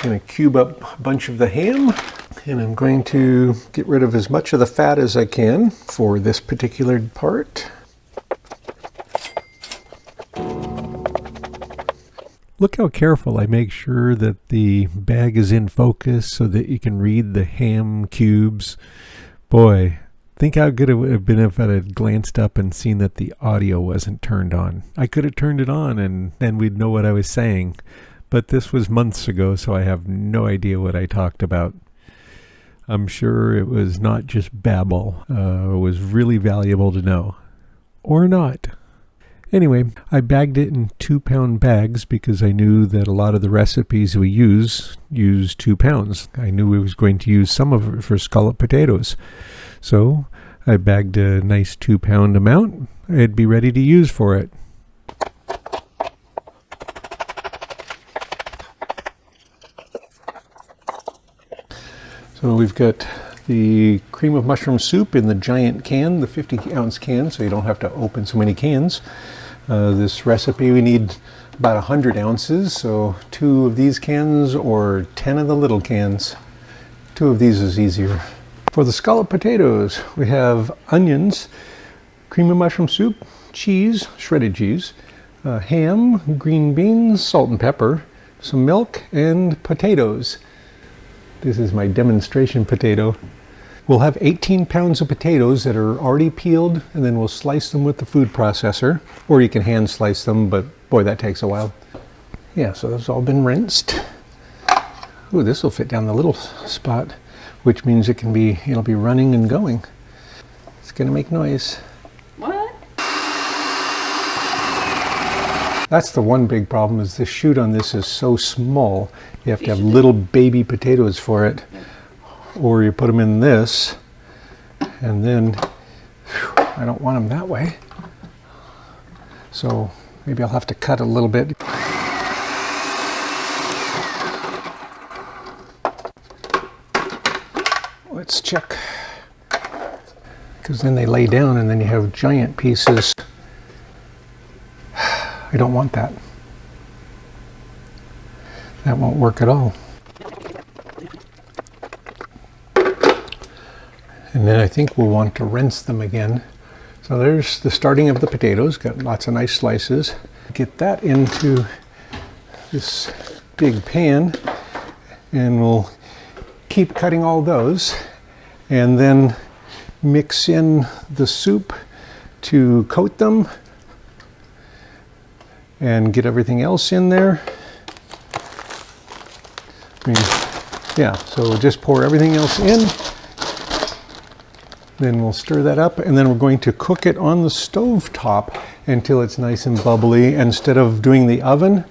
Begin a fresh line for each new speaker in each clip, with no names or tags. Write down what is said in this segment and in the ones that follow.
going to cube up a bunch of the ham, and I'm going to get rid of as much of the fat as I can for this particular part. Look how careful I make sure that the bag is in focus so that you can read the ham cubes. Boy, think how good it would have been if I had glanced up and seen that the audio wasn't turned on. I could have turned it on and then we'd know what I was saying. But this was months ago, so I have no idea what I talked about. I'm sure it was not just babble. It was really valuable to know. Or not. Anyway, I bagged it in 2-pound bags because I knew that a lot of the recipes we use 2 pounds. I knew we was going to use some of it for scalloped potatoes. So I bagged a nice 2-pound amount. I'd be ready to use for it. So we've got the cream of mushroom soup in the giant can, the 50-ounce can, so you don't have to open so many cans. This recipe we need about 100 ounces, so 2 of these cans or 10 of the little cans. 2 of these is easier. For the scalloped potatoes, we have onions, cream of mushroom soup, cheese, shredded cheese, ham, green beans, salt and pepper, some milk, and potatoes. This is my demonstration potato. We'll have 18 pounds of potatoes that are already peeled, and then we'll slice them with the food processor, or you can hand slice them, but boy, that takes a while. Yeah, so those all been rinsed. Ooh, this will fit down the little spot, which means it'll be running and going. It's gonna make noise.
What?
That's the one big problem, is the chute on this is so small. You have to have little baby potatoes for it. Or you put them in this, and then I don't want them that way. So maybe I'll have to cut a little bit. Let's check, because then they lay down and then you have giant pieces. I don't want that. That won't work at all. And then I think we'll want to rinse them again. So there's the starting of the potatoes, got lots of nice slices. Get that into this big pan, and we'll keep cutting all those, and then mix in the soup to coat them, and get everything else in there. So we'll just pour everything else in. Then we'll stir that up, and then we're going to cook it on the stove top until it's nice and bubbly instead of doing the oven.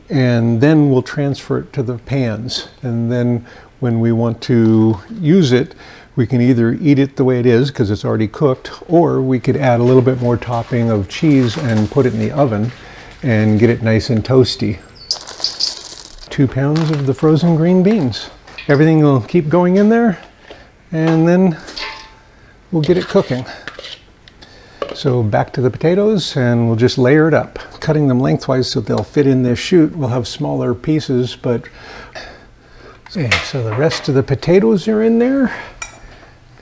And then we'll transfer it to the pans. And then when we want to use it, we can either eat it the way it is because it's already cooked, or we could add a little bit more topping of cheese and put it in the oven and get it nice and toasty. 2 pounds of the frozen green beans. Everything will keep going in there, and then we'll get it cooking. So back to the potatoes, and we'll just layer it up, cutting them lengthwise so they'll fit in this chute. We'll have smaller pieces, but okay, so the rest of the potatoes are in there.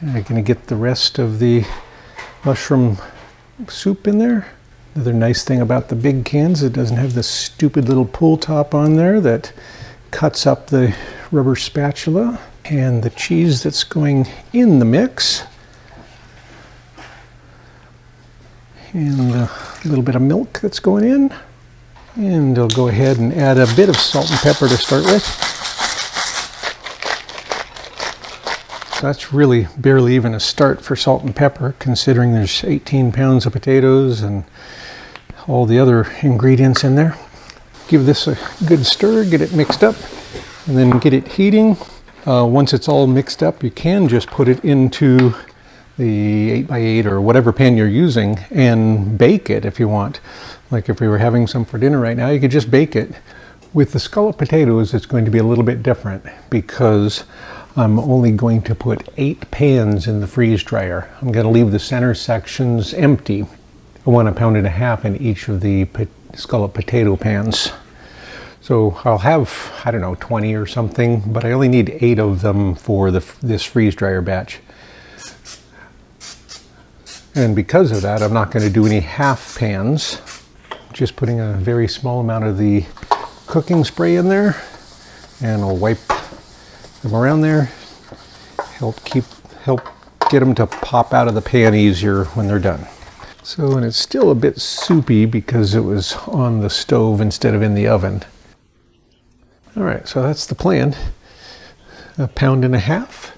I'm going to get the rest of the mushroom soup in there. Another nice thing about the big cans, it doesn't have this stupid little pull top on there that cuts up the rubber spatula. And the cheese that's going in the mix, and a little bit of milk that's going in, and I'll go ahead and add a bit of salt and pepper to start with. So that's really barely even a start for salt and pepper, considering there's 18 pounds of potatoes and all the other ingredients in there. Give this a good stir, get it mixed up, and then get it heating. Once it's all mixed up, you can just put it into the 8x8 or whatever pan you're using and bake it if you want. Like if we were having some for dinner right now, you could just bake it. With the scalloped potatoes, it's going to be a little bit different because I'm only going to put 8 pans in the freeze dryer. I'm going to leave the center sections empty. I want 1.5 pounds in each of the scalloped potato pans. So I'll have, I don't know, 20 or something, but I only need 8 of them for this freeze dryer batch. And because of that, I'm not going to do any half pans. Just putting a very small amount of the cooking spray in there, and I'll wipe them around there. Help get them to pop out of the pan easier when they're done. So, and it's still a bit soupy because it was on the stove instead of in the oven. All right, so that's the plan. 1.5 pounds.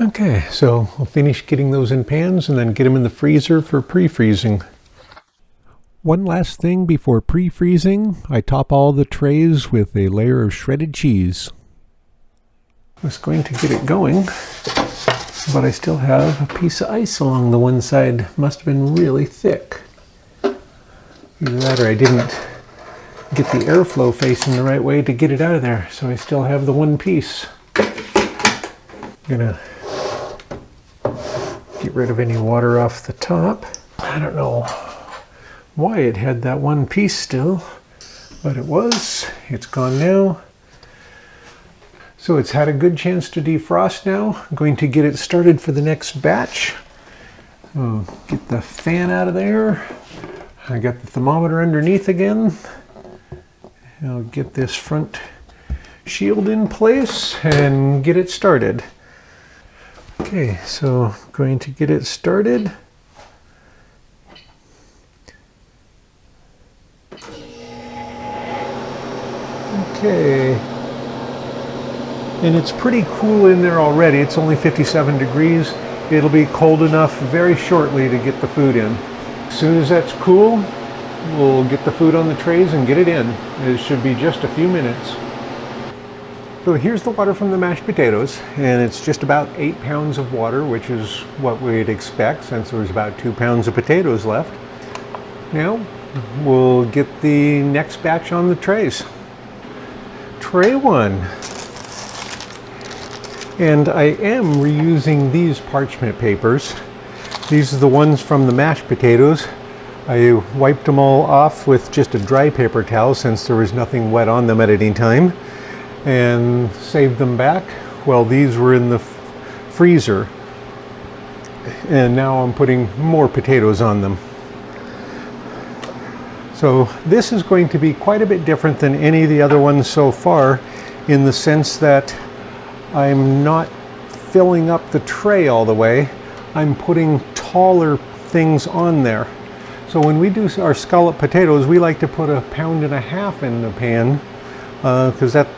Okay, so I'll finish getting those in pans and then get them in the freezer for pre-freezing. One last thing before pre-freezing, I top all the trays with a layer of shredded cheese. I was going to get it going, but I still have a piece of ice along the one side. Must have been really thick. Either that or I didn't get the airflow facing the right way to get it out of there, so I still have the one piece. I'm gonna get rid of any water off the top. I don't know why it had that one piece still, but it's gone now. So it's had a good chance to defrost now. I'm going to get it started for the next batch. So get the fan out of there. I got the thermometer underneath again. I'll get this front shield in place and get it started. Okay, so I'm going to get it started. Okay. And it's pretty cool in there already. It's only 57 degrees. It'll be cold enough very shortly to get the food in. As soon as that's cool, we'll get the food on the trays and get it in. It should be just a few minutes. So here's the water from the mashed potatoes, and it's just about 8 pounds of water, which is what we'd expect since there was about 2 pounds of potatoes left. Now we'll get the next batch on the trays. Tray 1. And I am reusing these parchment papers. These are the ones from the mashed potatoes. I wiped them all off with just a dry paper towel since there was nothing wet on them at any time, and saved them back. Well, these were in the freezer, and now I'm putting more potatoes on them. So this is going to be quite a bit different than any of the other ones so far, in the sense that I'm not filling up the tray all the way. I'm putting taller things on there. So when we do our scalloped potatoes, we like to put 1.5 pounds in the pan because that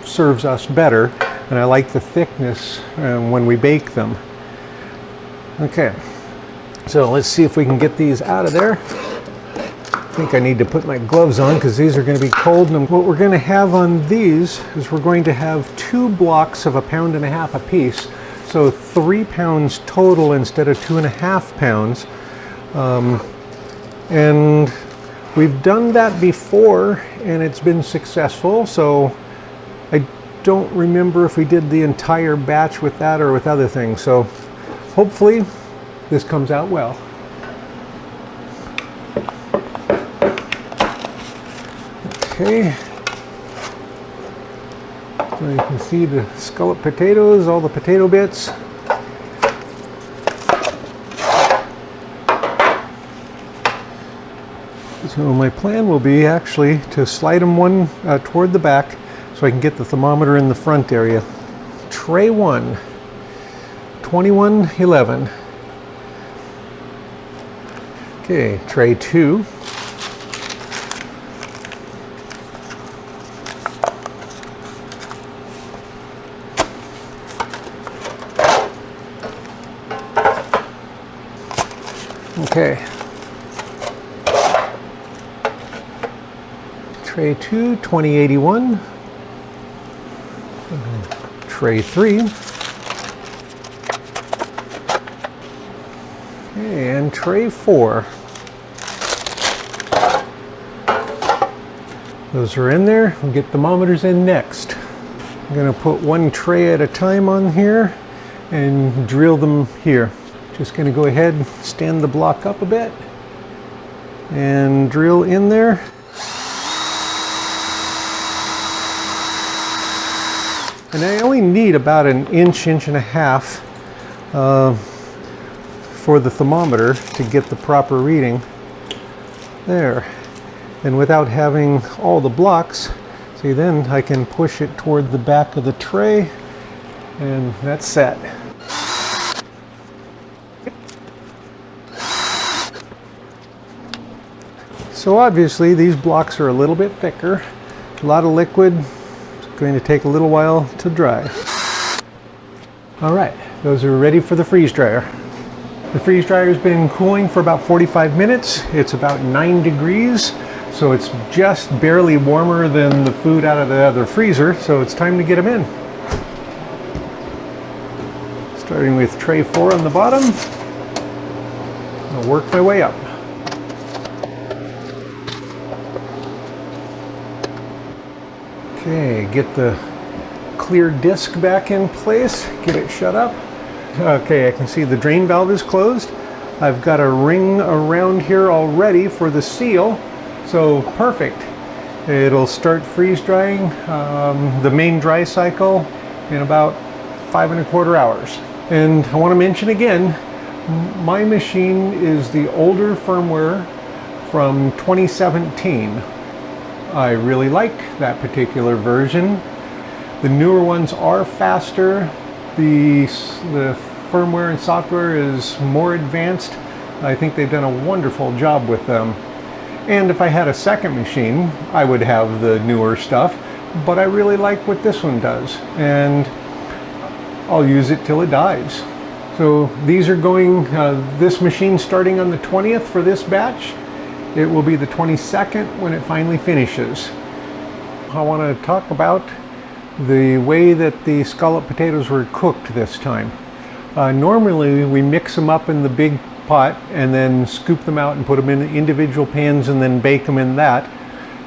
serves us better, and I like the thickness when we bake them. Okay, so let's see if we can get these out of there. I think I need to put my gloves on because these are going to be cold, and what we're going to have on these is we're going to have 2 blocks of 1.5 pounds apiece, so 3 pounds total instead of 2.5 pounds. And we've done that before and it's been successful, so I don't remember if we did the entire batch with that or with other things, so hopefully this comes out well. Okay, so you can see the scalloped potatoes, all the potato bits. So my plan will be actually to slide them one toward the back so I can get the thermometer in the front area. Tray 1, 2111. Okay, tray 2. Okay. Tray 2, 2081. Tray 3. Okay, and tray 4. Those are in there. We'll get thermometers in next. I'm going to put one tray at a time on here and drill them here. Just going to go ahead and stand the block up a bit. and drill in there. And I only need about an inch and a half for the thermometer to get the proper reading. There. And without having all the blocks, see, then I can push it toward the back of the tray, and that's set. So obviously these blocks are a little bit thicker, a lot of liquid. It's going to take a little while to dry. All right, those are ready for the freeze dryer. The freeze dryer has been cooling for about 45 minutes. It's about 9 degrees, so it's just barely warmer than the food out of the other freezer, so it's time to get them in. Starting with tray 4 on the bottom, I'll work my way up. Okay, get the clear disc back in place, get it shut up. Okay, I can see the drain valve is closed. I've got a ring around here already for the seal, so perfect. It'll start freeze drying the main dry cycle in about 5¼ hours. And I want to mention again, my machine is the older firmware from 2017. I really like that particular version. The newer ones are faster. The firmware and software is more advanced. I think they've done a wonderful job with them. And if I had a second machine, I would have the newer stuff, but I really like what this one does, and I'll use it till it dies. So these are going, this machine starting on the 20th for this batch. It will be the 22nd when it finally finishes. I want to talk about the way that the scalloped potatoes were cooked this time. Normally we mix them up in the big pot and then scoop them out and put them in individual pans and then bake them in that,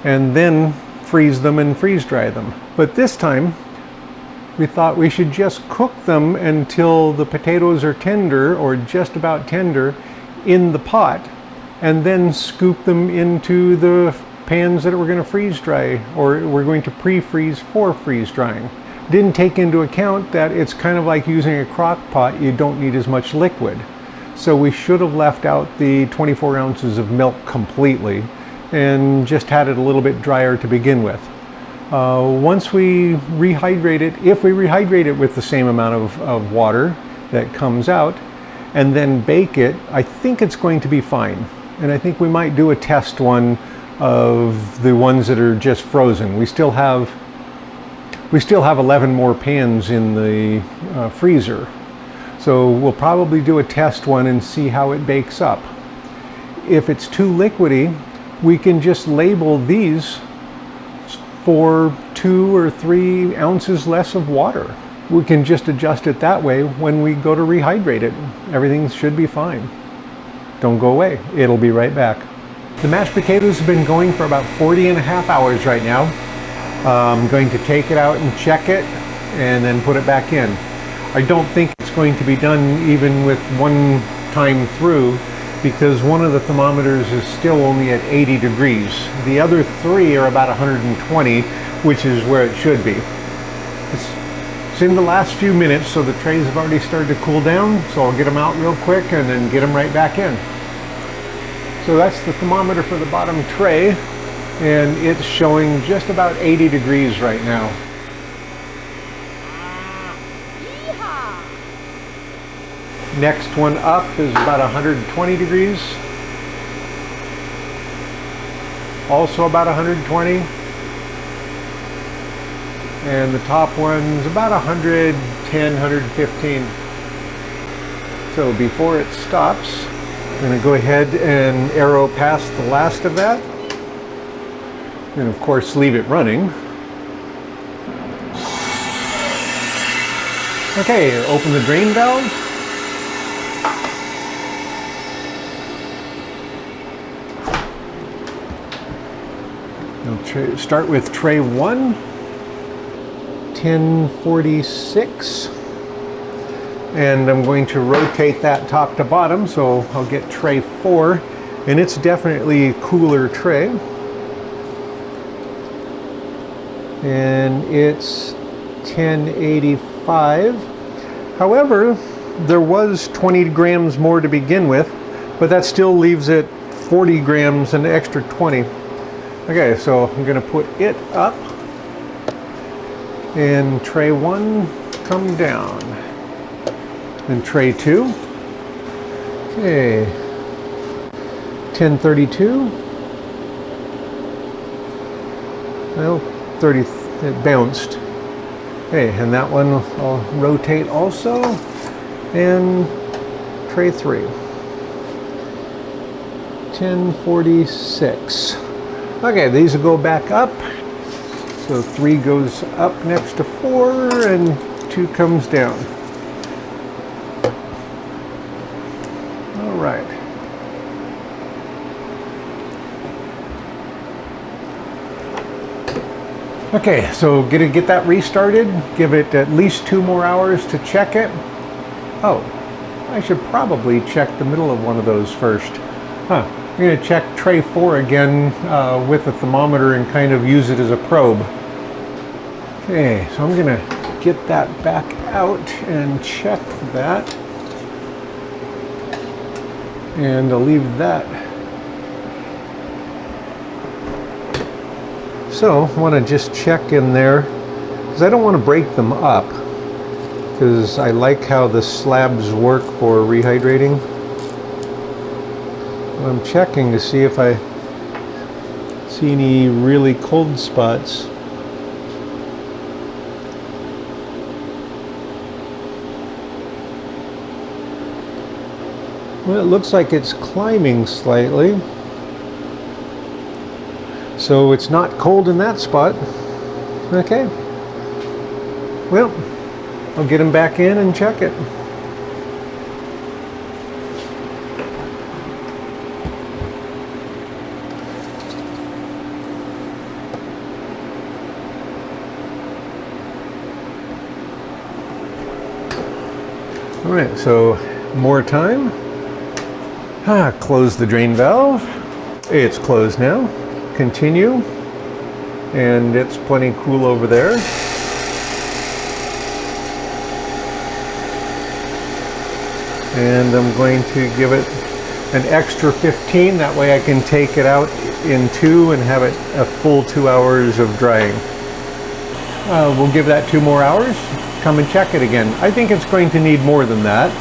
and then freeze them and freeze dry them. But this time we thought we should just cook them until the potatoes are tender or just about tender in the pot, and then scoop them into the pans that we're going to freeze dry, or we're going to pre-freeze for freeze drying. Didn't take into account that it's kind of like using a crock pot. You don't need as much liquid. So we should have left out the 24 ounces of milk completely and just had it a little bit drier to begin with. Once we rehydrate it, if we rehydrate it with the same amount of water that comes out and then bake it, I think it's going to be fine. And I think we might do a test one of the ones that are just frozen. We still have 11 more pans in the freezer. So we'll probably do a test one and see how it bakes up. If it's too liquidy, we can just label these for 2 or 3 ounces less of water. We can just adjust it that way when we go to rehydrate it. Everything should be fine. Don't go away, it'll be right back. The mashed potatoes have been going for about 40½ hours right now. I'm going to take it out and check it and then put it back in. I don't think it's going to be done even with one time through, because one of the thermometers is still only at 80 degrees. The other 3 are about 120, which is where it should be. It's in the last few minutes, so the trays have already started to cool down, so I'll get them out real quick and then get them right back in. So that's the thermometer for the bottom tray, and it's showing just about 80 degrees right now. Next one up is about 120 degrees. Also about 120. And the top one's about 110, 115. So before it stops, I'm going to go ahead and arrow past the last of that. And of course leave it running. Okay, open the drain valve. We'll start with tray 1, 1046. And I'm going to rotate that top to bottom, so I'll get tray 4 And it's definitely a cooler tray. And it's 1085. However, there was 20 grams more to begin with, but that still leaves it 40 grams, an extra 20. Okay, so I'm gonna put it up, and tray 1 come down, and tray 2. Okay, 1032. Well, 30, it bounced. Okay, and that one I'll rotate also, and tray 3. 1046. Okay, these will go back up. So 3 goes up next to 4, and 2 comes down. All right. Okay, so get that restarted. Give it at least 2 more hours to check it. Oh, I should probably check the middle of one of those first. Huh. I'm going to check tray 4 again with a thermometer and kind of use it as a probe. Okay, so I'm going to get that back out and check that. And I'll leave that. So I want to just check in there, because I don't want to break them up, because I like how the slabs work for rehydrating. I'm checking to see if I see any really cold spots. Well, it looks like it's climbing slightly. So it's not cold in that spot. Okay. Well, I'll get them back in and check it. All right, so more time. Close the drain valve. It's closed now. Continue. And it's plenty cool over there. And I'm going to give it an extra 15. That way I can take it out in 2 and have it a full 2 hours of drying. We'll give that 2 more hours. Come and check it again. I think it's going to need more than that.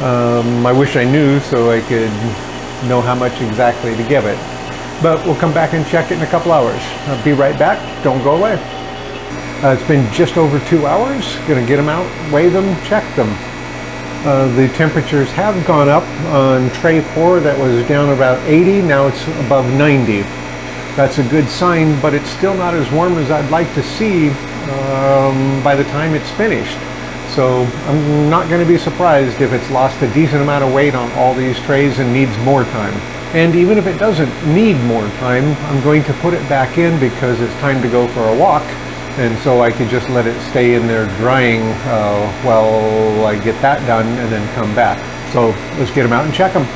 I wish I knew so I could know how much exactly to give it. But we'll come back and check it in a couple hours. I'll be right back. Don't go away. It's been just over 2 hours. Gonna get them out, weigh them, check them. The temperatures have gone up. On tray 4 that was down about 80, now it's above 90. That's a good sign, but it's still not as warm as I'd like to see by the time it's finished. So I'm not going to be surprised if it's lost a decent amount of weight on all these trays and needs more time. And even if it doesn't need more time, I'm going to put it back in because it's time to go for a walk. And so I can just let it stay in there drying while I get that done and then come back. So let's get them out and check them.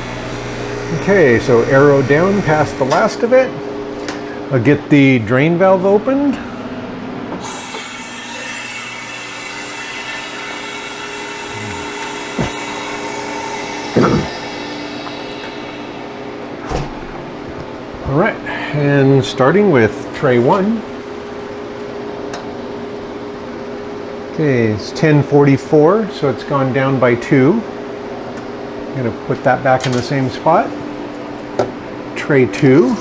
Okay, so arrow down past the last of it. I'll get the drain valve opened. All right, and starting with tray 1. Okay, it's 1044, so it's gone down by 2. I'm gonna put that back in the same spot. Tray 2.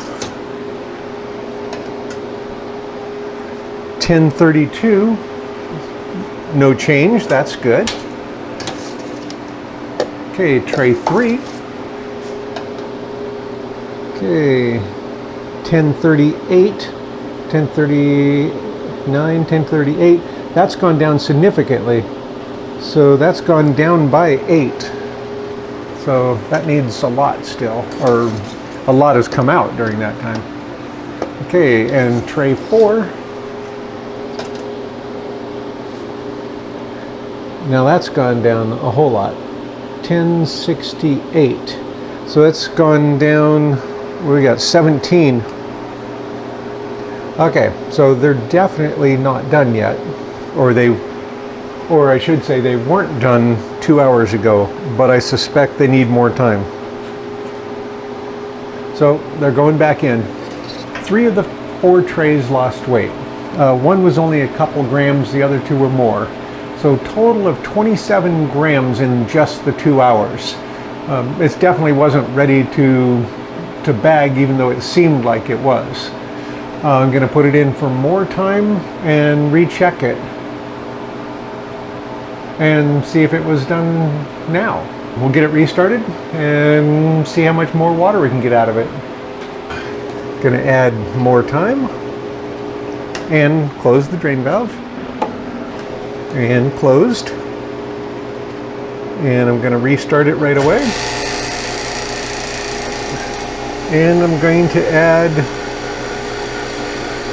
1032, no change, that's good. Okay, tray 3. Okay, 1038, 1039, 1038. That's gone down significantly. So that's gone down by 8. So that needs a lot still, or a lot has come out during that time. Okay, and tray 4. Now that's gone down a whole lot. 1068. So it's gone down, what do we got, 17. Okay, so they're definitely not done yet. Or I should say they weren't done 2 hours ago, but I suspect they need more time. So they're going back in. 3 of the 4 trays lost weight. One was only a couple grams, the other 2 were more. So total of 27 grams in just the 2 hours. It definitely wasn't ready to bag, even though it seemed like it was. I'm going to put it in for more time and recheck it and see if it was done now. We'll get it restarted and see how much more water we can get out of it. Going to add more time and close the drain valve. And closed. And I'm going to restart it right away. And I'm going to add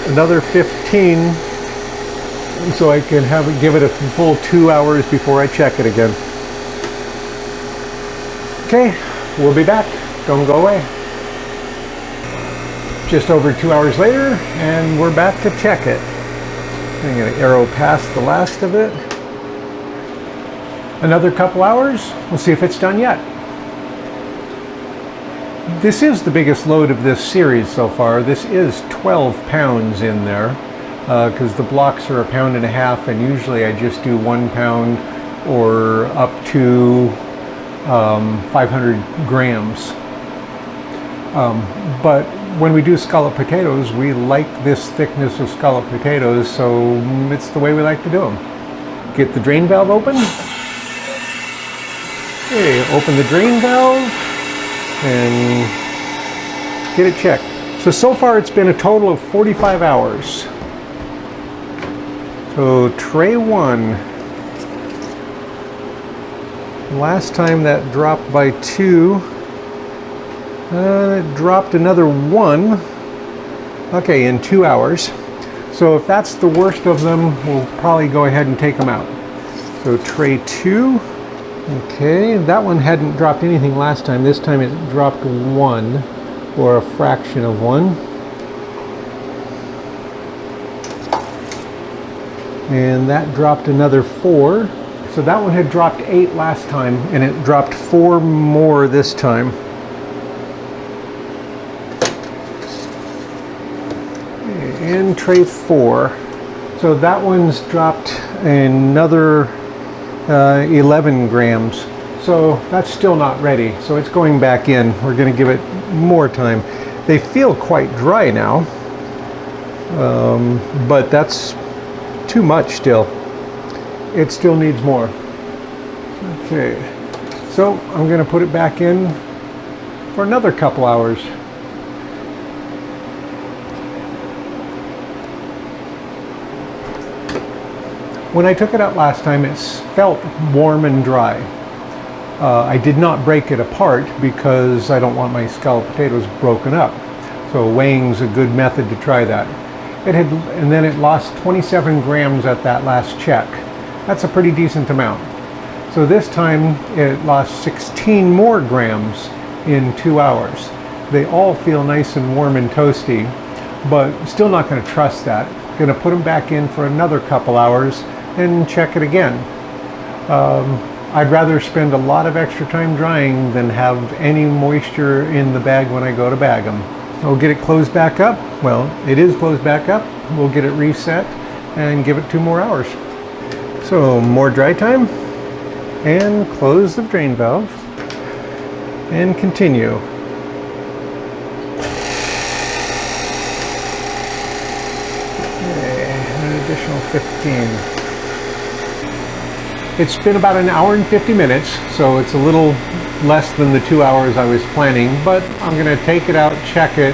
another 15 so I can give it a full 2 hours before I check it again. Okay, we'll be back. Don't go away. Just over 2 hours later, and we're back to check it. I'm going to arrow past the last of it. Another couple hours. We'll see if it's done yet. This is the biggest load of this series so far. This is 12 pounds in there because the blocks are 1.5 pounds, and usually I just do 1 pound or up to 500 grams. But when we do scalloped potatoes, we like this thickness of scalloped potatoes, so it's the way we like to do them. Get the drain valve open. Okay, open the drain valve and get it checked. So far it's been a total of 45 hours. So tray 1. Last time that dropped by 2. It dropped another 1. Okay, in 2 hours. So if that's the worst of them, we'll probably go ahead and take them out. So tray 2. Okay, that one hadn't dropped anything last time. This time it dropped 1, or a fraction of 1. And that dropped another 4. So that one had dropped 8 last time, and it dropped 4 more this time. And tray 4. So that one's dropped another 11 grams. So that's still not ready. So it's going back in. We're going to give it more time. They feel quite dry now, but that's too much still. It still needs more. Okay, so I'm going to put it back in for another couple hours. When I took it out last time, it felt warm and dry. I did not break it apart because I don't want my scalloped potatoes broken up. So weighing's a good method to try that. And then it lost 27 grams at that last check. That's a pretty decent amount. So this time it lost 16 more grams in 2 hours. They all feel nice and warm and toasty, but still not going to trust that. Going to put them back in for another couple hours and check it again. I'd rather spend a lot of extra time drying than have any moisture in the bag when I go to bag them. We'll get it closed back up. Well, it is closed back up. We'll get it reset and give it 2 more hours. So more dry time, and close the drain valve and continue. Okay, an additional 15. It's been about an hour and 50 minutes, so it's a little less than the 2 hours I was planning, but I'm going to take it out, check it,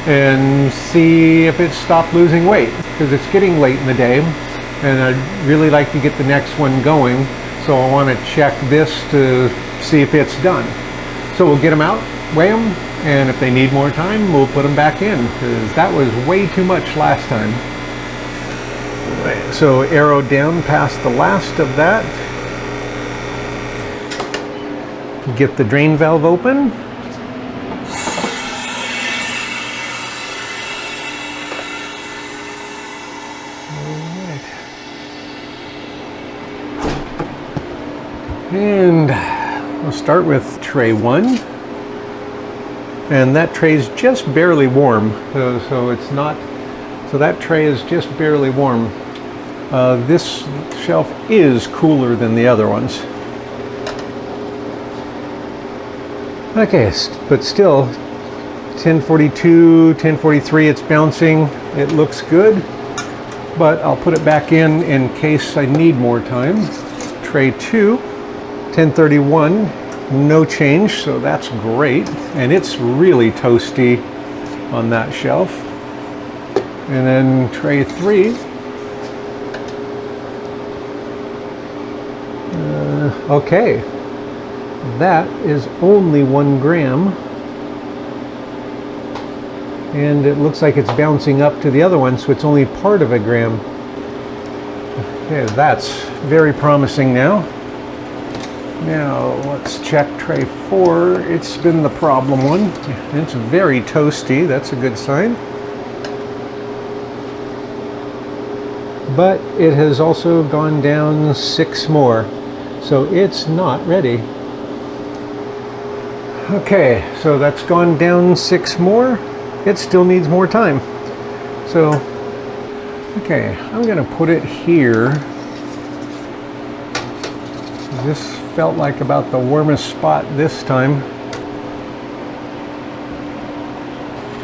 and see if it's stopped losing weight, because it's getting late in the day, and I'd really like to get the next one going, so I want to check this to see if it's done. So we'll get them out, weigh them, and if they need more time, we'll put them back in, because that was way too much last time. So arrow down past the last of that. Get the drain valve open And we'll start with tray 1. And that tray is just barely warm, so it's not, so that tray is just barely warm. This shelf is cooler than the other ones. Okay, but still, 1042, 1043, it's bouncing. It looks good, but I'll put it back in case I need more time. Tray 2, 1031, no change, so that's great. And it's really toasty on that shelf. And then tray 3. Okay, that is only 1 gram. And it looks like it's bouncing up to the other one, so it's only part of a gram. Okay, that's very promising now. Now, let's check tray 4. It's been the problem one. It's very toasty, that's a good sign. But it has also gone down 6 more, so it's not ready. Okay, so that's gone down 6 more. It still needs more time. So, okay, I'm gonna put it here. This felt like about the warmest spot this time.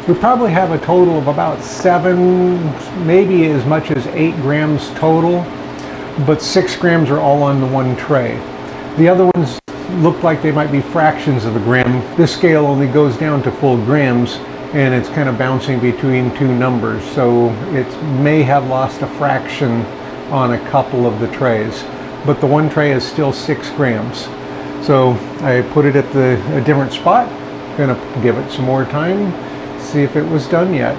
We probably have a total of about 7, maybe as much as 8 grams total, but 6 grams are all on the one tray. The other ones look like they might be fractions of a gram. This scale only goes down to full grams, and it's kind of bouncing between 2 numbers, so it may have lost a fraction on a couple of the trays. But the one tray is still 6 grams. So I put it at a different spot. Gonna give it some more time, see if it was done yet.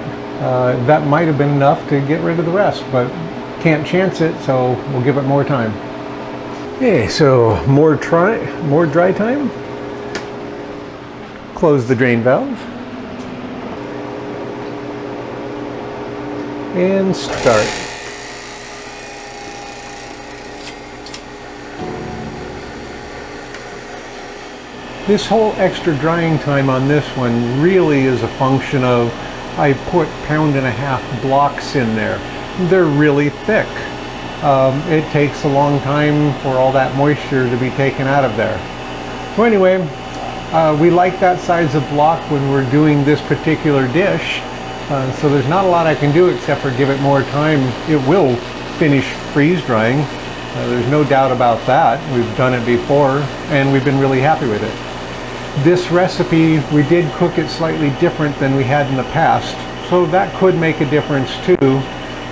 That might have been enough to get rid of the rest, but can't chance it, so we'll give it more time. Okay, so more dry time. Close the drain valve. And start. This whole extra drying time on this one really is a function of I put 1.5-pound blocks in there. They're really thick. It takes a long time for all that moisture to be taken out of there. So anyway, we like that size of block when we're doing this particular dish. So there's not a lot I can do except for give it more time. It will finish freeze drying. There's no doubt about that. We've done it before and we've been really happy with it. This recipe, we did cook it slightly different than we had in the past, so that could make a difference too.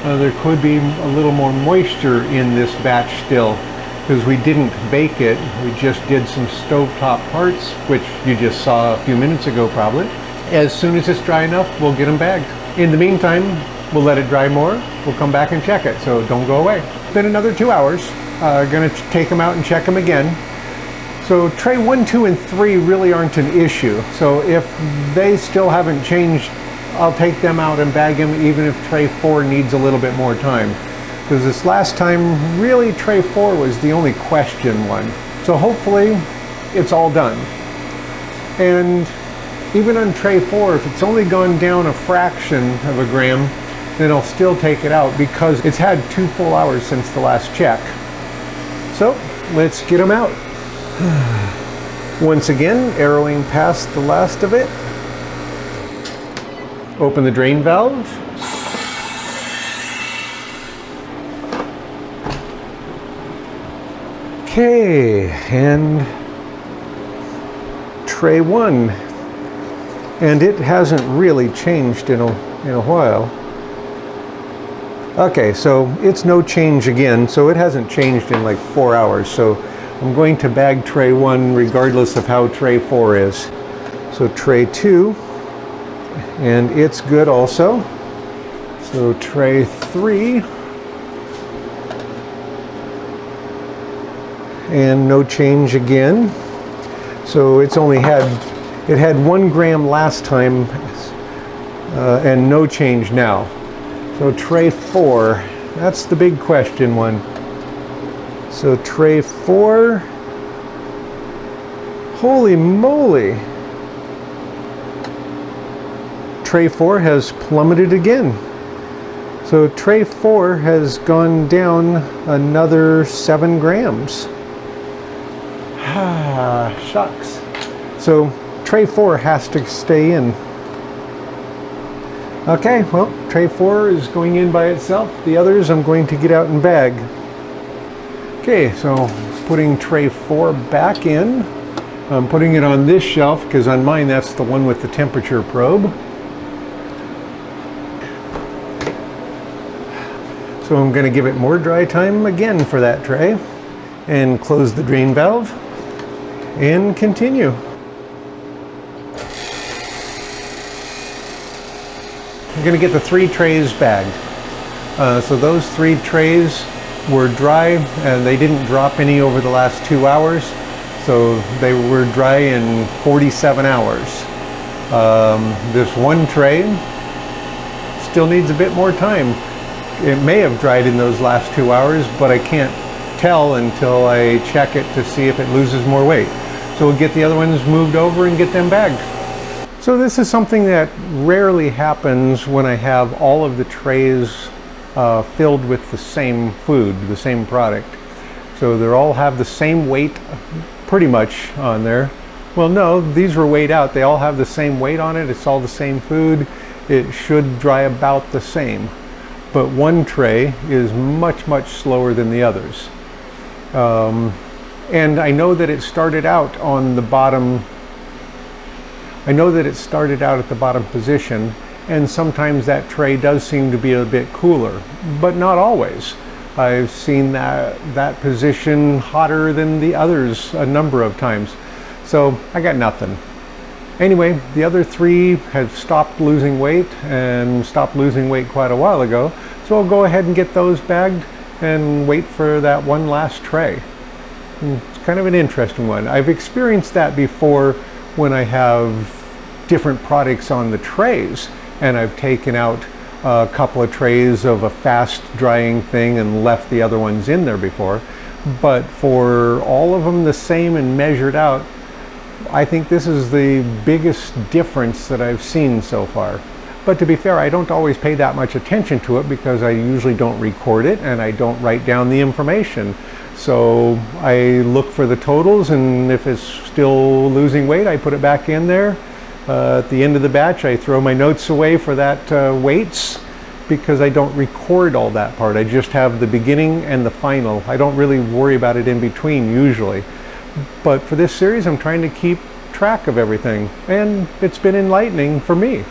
There could be a little more moisture in this batch still, because we didn't bake it. We just did some stovetop parts, which you just saw a few minutes ago probably. As soon as it's dry enough, we'll get them bagged. In the meantime, we'll let it dry more. We'll come back and check it, so don't go away. Then another 2 hours. Gonna take them out and check them again. So tray 1, 2, and 3 really aren't an issue. So if they still haven't changed, I'll take them out and bag them even if tray 4 needs a little bit more time. Because this last time, really tray 4 was the only question one. So hopefully it's all done. And even on tray 4, if it's only gone down a fraction of a gram, then I'll still take it out because it's had 2 full hours since the last check. So let's get them out. Once again, arrowing past the last of it. Open the drain valve. Okay, and tray 1. And it hasn't really changed in a while. Okay, so it's no change again, so it hasn't changed in like 4 hours. So I'm going to bag tray 1 regardless of how tray 4 is. So tray 2, and it's good also. So tray 3, and no change again. So it's only had, it had 1 gram last time, and no change now. So tray 4, that's the big question one. So tray 4, Holy moly! Tray 4 has plummeted again. So tray 4 has gone down another 7 grams. Ah, shucks. So tray 4 has to stay in. Okay, well, tray 4 is going in by itself. The others I'm going to get out and bag. Okay, so putting tray 4 back in. I'm putting it on this shelf because on mine that's the one with the temperature probe. So I'm going to give it more dry time again for that tray and close the drain valve and continue. I'm going to get the 3 trays bagged. So those 3 trays were dry and they didn't drop any over the last 2 hours. So they were dry in 47 hours. This one tray still needs a bit more time. It may have dried in those last 2 hours, but I can't tell until I check it to see if it loses more weight. So we'll get the other ones moved over and get them bagged. So this is something that rarely happens when I have all of the trays filled with the same food, the same product. So they all have the same weight pretty much on there. Well, no, these were weighed out. They all have the same weight on it. It's all the same food. It should dry about the same. But one tray is much, much slower than the others. And I know that it started out on the bottom. I know that it started out at the bottom position, and sometimes that tray does seem to be a bit cooler, but not always. I've seen that position hotter than the others a number of times. So I got nothing. Anyway, the other 3 have stopped losing weight and stopped losing weight quite a while ago. So I'll go ahead and get those bagged and wait for that one last tray. It's kind of an interesting one. I've experienced that before when I have different products on the trays and I've taken out a couple of trays of a fast drying thing and left the other ones in there before. But for all of them the same and measured out, I think this is the biggest difference that I've seen so far. But to be fair, I don't always pay that much attention to it because I usually don't record it and I don't write down the information. So I look for the totals, and if it's still losing weight, I put it back in there. At the end of the batch, I throw my notes away for that weights because I don't record all that part. I just have the beginning and the final. I don't really worry about it in between usually. But for this series, I'm trying to keep track of everything, and it's been enlightening for me.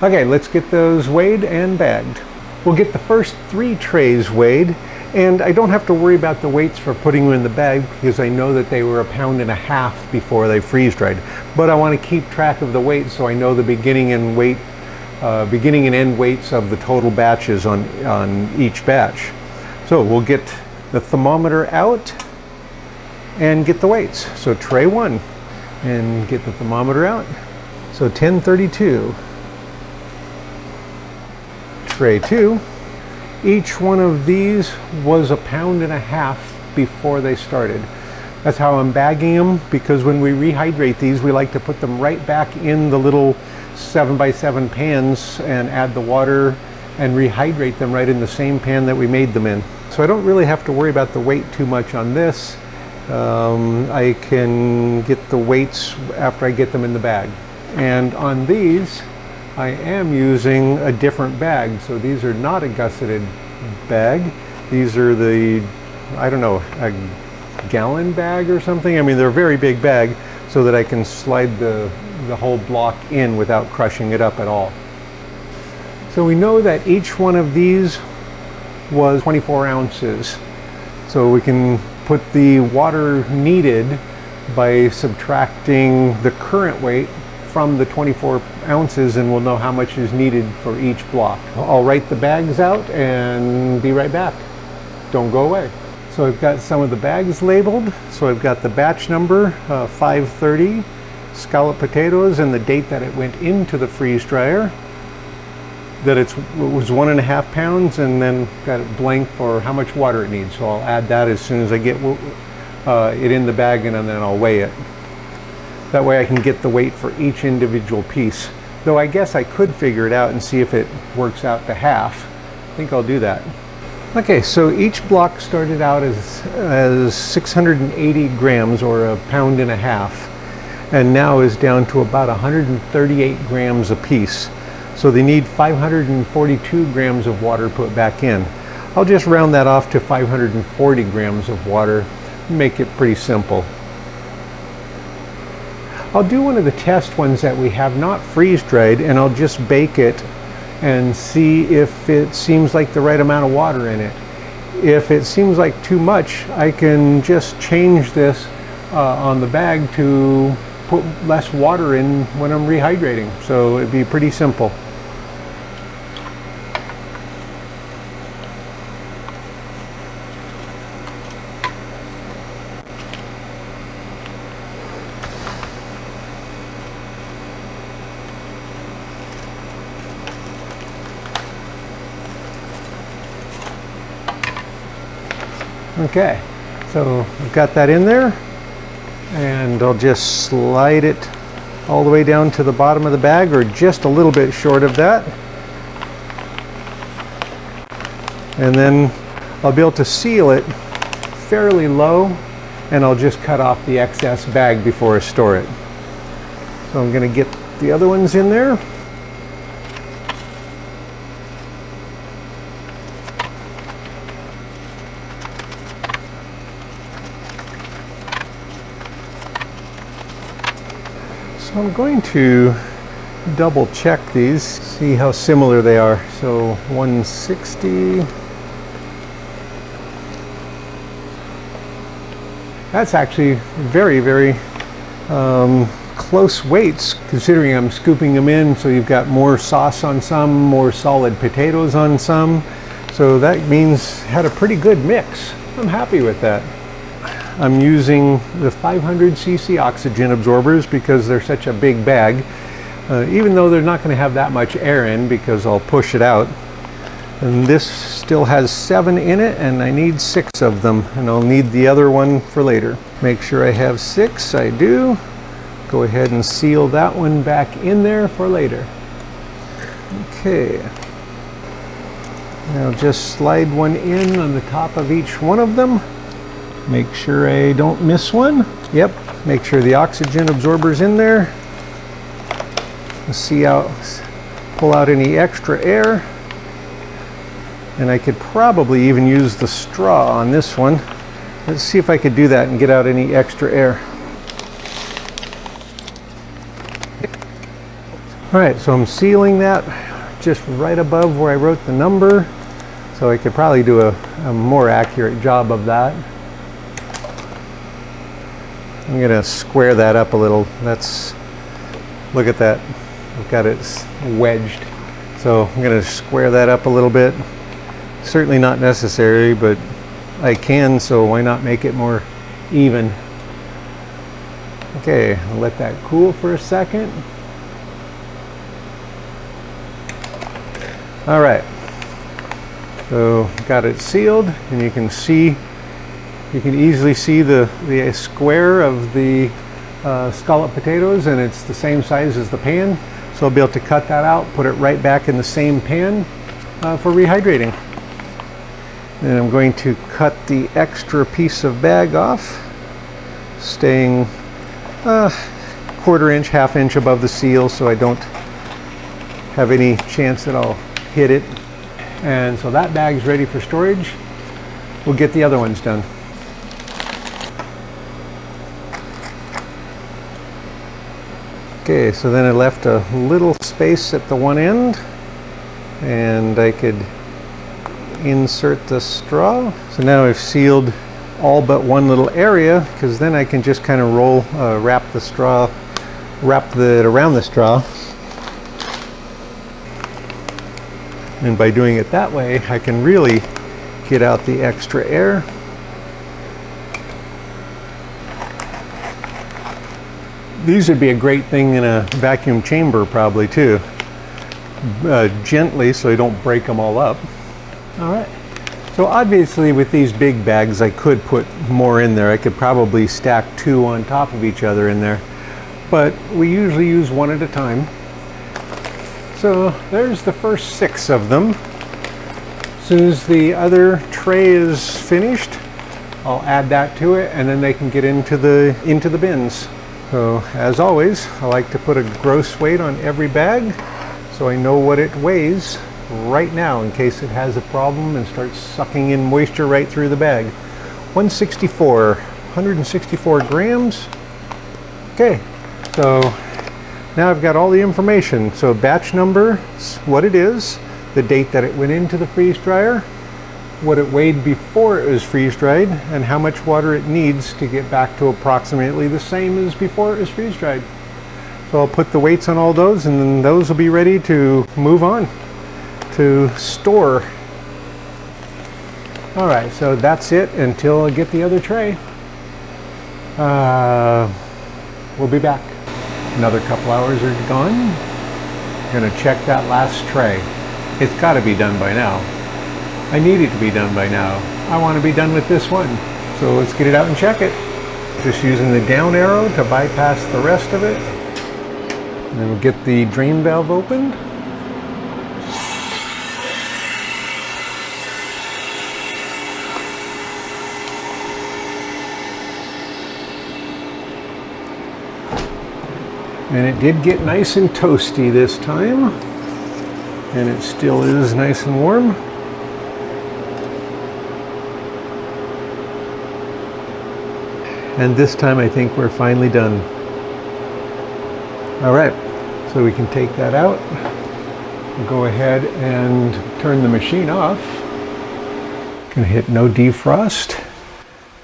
Okay, let's get those weighed and bagged. We'll get the first 3 trays weighed, and I don't have to worry about the weights for putting them in the bag because I know that they were 1.5 pounds before they freeze dried. But I want to keep track of the weight so I know the beginning and end weights of the total batches on each batch. So we'll get the thermometer out and get the weights. So tray 1 and get the thermometer out. So 1032. Tray 2. Each one of these was 1.5 pounds before they started. That's how I'm bagging them, because when we rehydrate these, we like to put them right back in the little 7x7 pans and add the water and rehydrate them right in the same pan that we made them in. So I don't really have to worry about the weight too much on this. I can get the weights after I get them in the bag. And on these, I am using a different bag. So these are not a gusseted bag. These are the, I don't know, a gallon bag or something. I mean, they're a very big bag so that I can slide the whole block in without crushing it up at all. So we know that each one of these was 24 ounces. So we can put the water needed by subtracting the current weight from the 24 ounces, and we'll know how much is needed for each block. I'll write the bags out and be right back. Don't go away. So I've got some of the bags labeled. So I've got the batch number 530 scalloped potatoes and the date that it went into the freeze dryer. That it was 1.5 pounds, and then got it blank for how much water it needs. So I'll add that as soon as I get it in the bag, and then I'll weigh it. That way I can get the weight for each individual piece. Though I guess I could figure it out and see if it works out to half. I think I'll do that. Okay, so each block started out as 680 grams, or 1.5 pounds, and now is down to about 138 grams a piece. So they need 542 grams of water put back in. I'll just round that off to 540 grams of water, make it pretty simple. I'll do one of the test ones that we have not freeze dried, and I'll just bake it and see if it seems like the right amount of water in it. If it seems like too much, I can just change this on the bag to put less water in when I'm rehydrating. So it'd be pretty simple. Okay, so I've got that in there, and I'll just slide it all the way down to the bottom of the bag, or just a little bit short of that. And then I'll be able to seal it fairly low, and I'll just cut off the excess bag before I store it. So I'm going to get the other ones in there. So I'm going to double check these, see how similar they are. So 160. That's actually very, very close weights, considering I'm scooping them in. So you've got more sauce on some, more solid potatoes on some. So that means had a pretty good mix. I'm happy with that. I'm using the 500cc oxygen absorbers because they're such a big bag, even though they're not going to have that much air in because I'll push it out. And this still has 7 in it, and I need 6 of them, and I'll need the other one for later. Make sure I have 6. I do. Go ahead and seal that one back in there for later. Okay. Now just slide one in on the top of each one of them. Make sure I don't miss one. Yep, make sure the oxygen absorber's in there. Let's see how, pull out any extra air. And I could probably even use the straw on this one. Let's see if I could do that and get out any extra air. All right, so I'm sealing that just right above where I wrote the number. So I could probably do a more accurate job of that. I'm going to square that up a little. Look at that. I've got it wedged. So I'm going to square that up a little bit. Certainly not necessary, but I can, so why not make it more even? Okay, I'll let that cool for a second. All right. So got it sealed, and you can easily see the square of the scalloped potatoes, and it's the same size as the pan. So I'll be able to cut that out, put it right back in the same pan for rehydrating. And I'm going to cut the extra piece of bag off, staying 1/4 inch, 1/2 inch above the seal, so I don't have any chance that I'll hit it. And so that bag's ready for storage. We'll get the other ones done. Okay, so then I left a little space at the one end, and I could insert the straw. So now I've sealed all but one little area, because then I can just kind of wrap it around the straw. And by doing it that way, I can really get out the extra air. These would be a great thing in a vacuum chamber probably too. Gently, so you don't break them all up. All right. So obviously with these big bags, I could put more in there. I could probably stack 2 on top of each other in there. but we usually use one at a time. So there's the first 6 of them. As soon as the other tray is finished, I'll add that to it, and then they can get into the bins. So as always, I like to put a gross weight on every bag so I know what it weighs right now in case it has a problem and starts sucking in moisture right through the bag. 164 grams. Okay, so now I've got all the information. So batch number, what it is, the date that it went into the freeze dryer, what it weighed before it was freeze dried, and how much water it needs to get back to approximately the same as before it was freeze dried. So I'll put the weights on all those, and then those will be ready to move on to store. All right, so that's it until I get the other tray. We'll be back. Another couple hours are gone. I'm gonna check that last tray. It's gotta be done by now. I need it to be done by now. I wanna be done with this one. So let's get it out and check it. Just using the down arrow to bypass the rest of it. And then we'll get the drain valve opened. And it did get nice and toasty this time. And it still is nice and warm. And this time I think we're finally done. All right, so we can take that out. We'll go ahead and turn the machine off. Gonna hit no defrost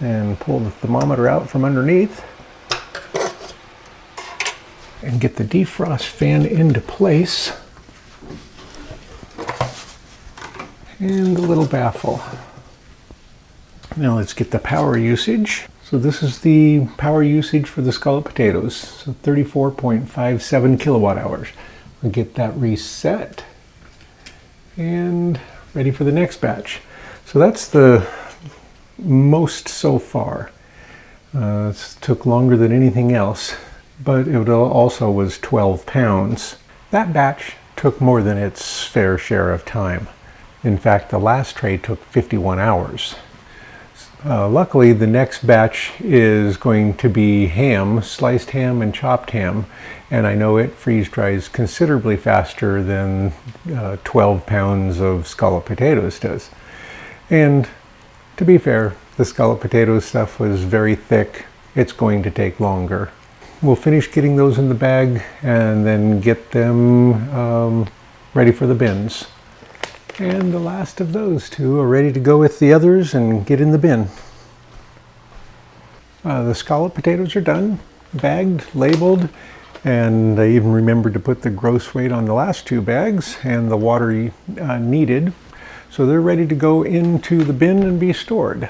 and pull the thermometer out from underneath. And get the defrost fan into place. And the little baffle. Now let's get the power usage. So this is the power usage for the scalloped potatoes. So 34.57 kilowatt hours. We'll get that reset. And ready for the next batch. So that's the most so far. It took longer than anything else. But it also was 12 pounds. That batch took more than its fair share of time. In fact, the last tray took 51 hours. Luckily, the next batch is going to be ham, sliced ham and chopped ham, and I know it freeze dries considerably faster than 12 pounds of scalloped potatoes does. And to be fair, the scalloped potato stuff was very thick. It's going to take longer. We'll finish getting those in the bag and then get them ready for the bins. And the last of those two are ready to go with the others and get in the bin. The scalloped potatoes are done, bagged, labeled, and I even remembered to put the gross weight on the last 2 bags and the water needed. So they're ready to go into the bin and be stored.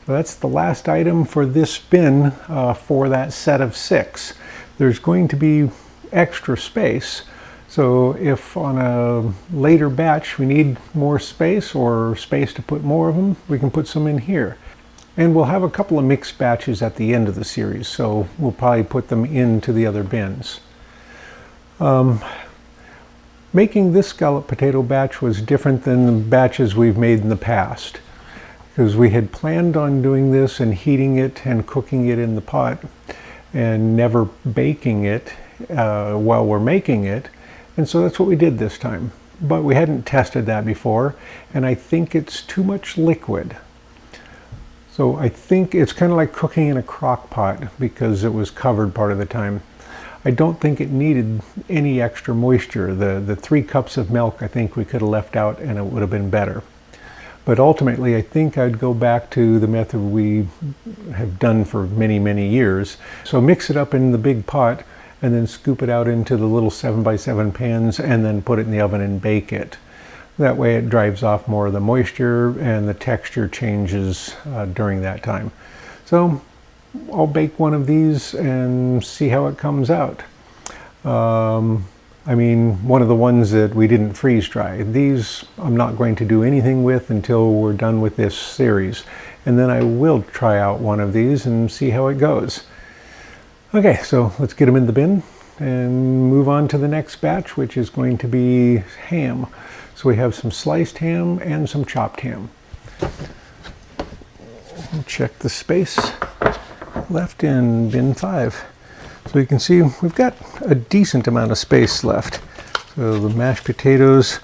So that's the last item for this bin for that set of 6. There's going to be extra space. So if on a later batch we need more space or space to put more of them, we can put some in here. And we'll have a couple of mixed batches at the end of the series, so we'll probably put them into the other bins. Making this scalloped potato batch was different than the batches we've made in the past, because we had planned on doing this and heating it and cooking it in the pot and never baking it while we're making it. And so that's what we did this time. But we hadn't tested that before, and I think it's too much liquid. So I think it's kind of like cooking in a crock pot because it was covered part of the time. I don't think it needed any extra moisture. The 3 cups of milk I think we could have left out and it would have been better. But ultimately I think I'd go back to the method we have done for many, many years. So mix it up in the big pot and then scoop it out into the little 7x7 pans and then put it in the oven and bake it. That way it drives off more of the moisture and the texture changes during that time. So I'll bake one of these and see how it comes out. I mean, one of the ones that we didn't freeze dry. These I'm not going to do anything with until we're done with this series. And then I will try out one of these and see how it goes. Okay, so let's get them in the bin and move on to the next batch, which is going to be ham. So we have some sliced ham and some chopped ham. Check the space left in bin 5. So you can see we've got a decent amount of space left. So the mashed potatoes,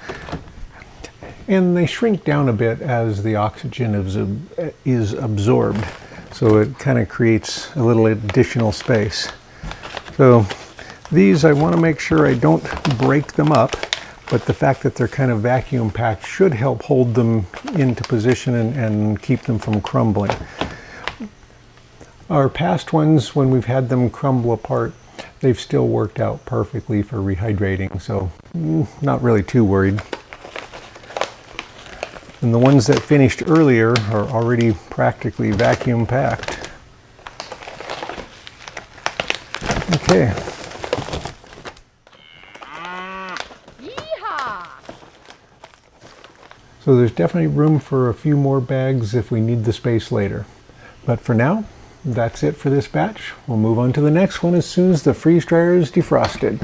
and they shrink down a bit as the oxygen is absorbed. So it kind of creates a little additional space. So these, I want to make sure I don't break them up, but the fact that they're kind of vacuum packed should help hold them into position and keep them from crumbling. Our past ones, when we've had them crumble apart, they've still worked out perfectly for rehydrating, so not really too worried. And the ones that finished earlier are already practically vacuum packed. Okay. Yeehaw! So there's definitely room for a few more bags if we need the space later. But for now, that's it for this batch. We'll move on to the next one as soon as the freeze dryer is defrosted.